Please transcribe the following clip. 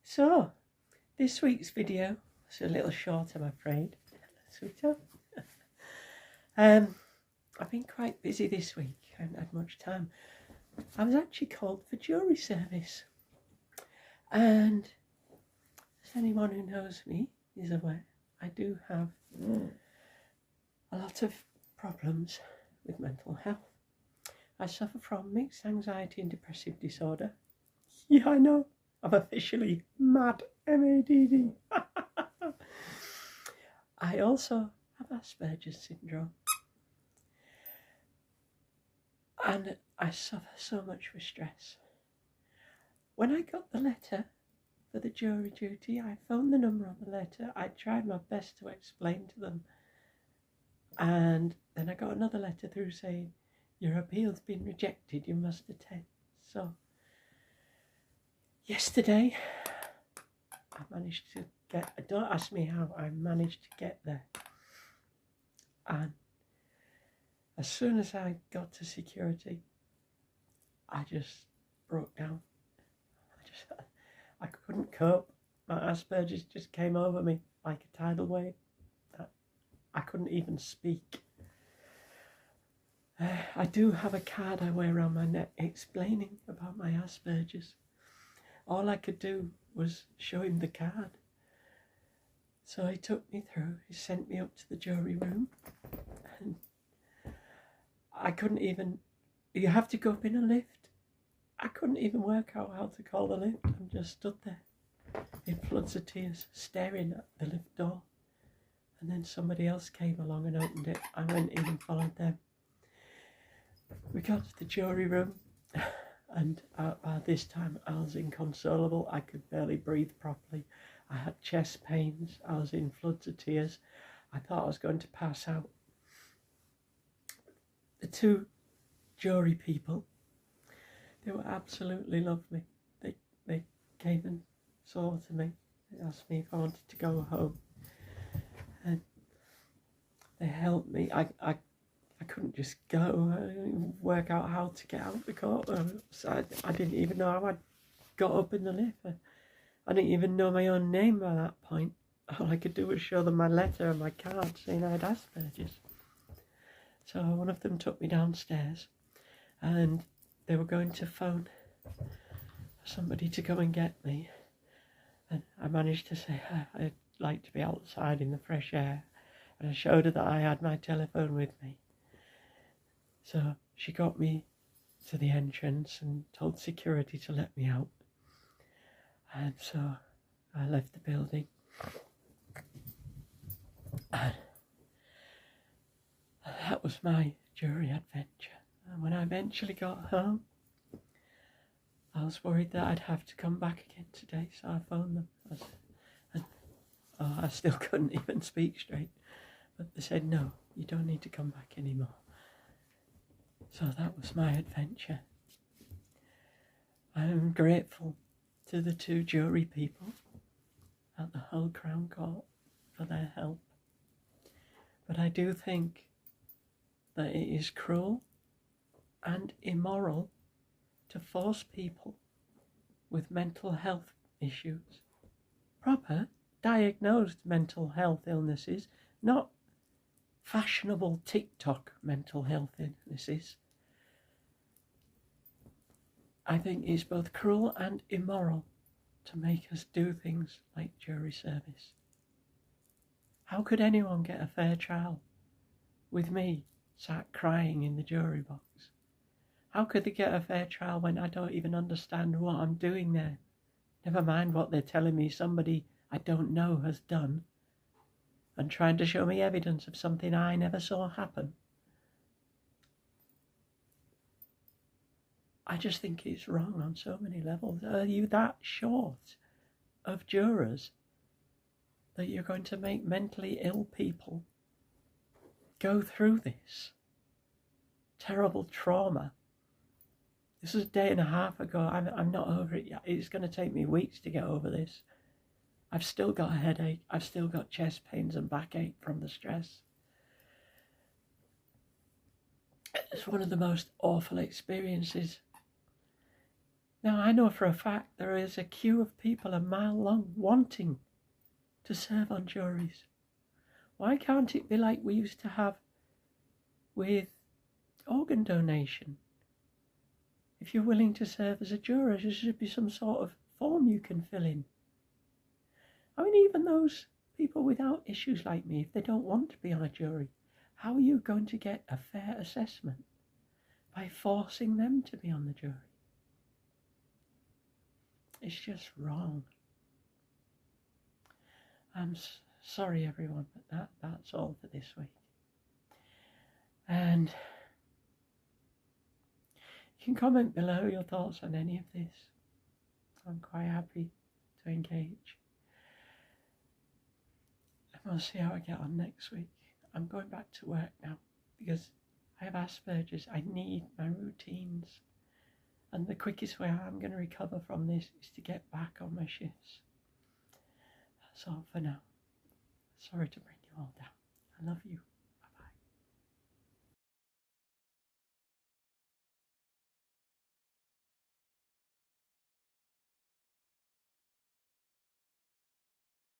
So, this week's video is a little short, I'm afraid, sweetheart. I've been quite busy this week. I haven't had much time. I was actually called for jury service, and as anyone who knows me is aware, I do have a lot of problems with mental health. I suffer from mixed anxiety and depressive disorder. Yeah, I know. I'm officially mad, M-A-D-D. I also have Asperger's syndrome. And I suffer so much with stress. When I got the letter for the jury duty, I phoned the number on the letter. I tried my best to explain to them. And then I got another letter through saying, your appeal's been rejected, you must attend. So, yesterday, I managed to get, don't ask me how, I managed to get there. And as soon as I got to security, I just broke down. I couldn't cope. My Asperger's just came over me like a tidal wave. I couldn't even speak. I do have a card I wear around my neck explaining about my Asperger's. All I could do was show him the card. So he took me through, he sent me up to the jury room, and I couldn't even, you have to go up in a lift. I couldn't even work out how to call the lift. I'm just stood there in floods of tears, staring at the lift door. And then somebody else came along and opened it. I went in and followed them. We got to the jury room, and by this time I was inconsolable. I could barely breathe properly. I had chest pains. I was in floods of tears. I thought I was going to pass out. The two jury people, they were absolutely lovely. They came and saw to me. They asked me if I wanted to go home. And they helped me. I couldn't just go. I didn't even work out how to get out of the courtroom. So I didn't even know how I got up in the lift. I didn't even know my own name by that point. All I could do was show them my letter and my card saying I had Asperger's. So one of them took me downstairs, and they were going to phone somebody to come and get me. And I managed to say I'd like to be outside in the fresh air. And I showed her that I had my telephone with me. So she got me to the entrance and told security to let me out. And so I left the building. And that was my jury adventure. And when I eventually got home, I was worried that I'd have to come back again today, so I phoned them. I still couldn't even speak straight. But they said, no, you don't need to come back anymore. So that was my adventure. I am grateful to the two jury people at the Hull Crown Court for their help. But I do think that it is cruel and immoral to force people with mental health issues, proper diagnosed mental health illnesses, not fashionable TikTok mental health illnesses. I think it's both cruel and immoral to make us do things like jury service. How could anyone get a fair trial with me sat crying in the jury box? How could they get a fair trial when I don't even understand what I'm doing there? Never mind what they're telling me somebody I don't know has done, and trying to show me evidence of something I never saw happen. I just think it's wrong on so many levels. Are you that short of jurors that you're going to make mentally ill people go through this terrible trauma? This was a day and a half ago. I'm not over it yet. It's going to take me weeks to get over this. I've still got a headache. I've still got chest pains and backache from the stress. It's one of the most awful experiences Now, I know for a fact there is a queue of people a mile long wanting to serve on juries. Why can't it be like we used to have with organ donation? If you're willing to serve as a juror, there should be some sort of form you can fill in. I mean, even those people without issues like me, if they don't want to be on a jury, how are you going to get a fair assessment? By forcing them to be on the jury. It's just wrong. I'm sorry, everyone, but that's all for this week. And you can comment below your thoughts on any of this. I'm quite happy to engage. And we'll see how I get on next week. I'm going back to work now because I have Asperger's. I need my routines. And the quickest way I'm going to recover from this is to get back on my shifts. That's all for now. Sorry to bring you all down. I love you.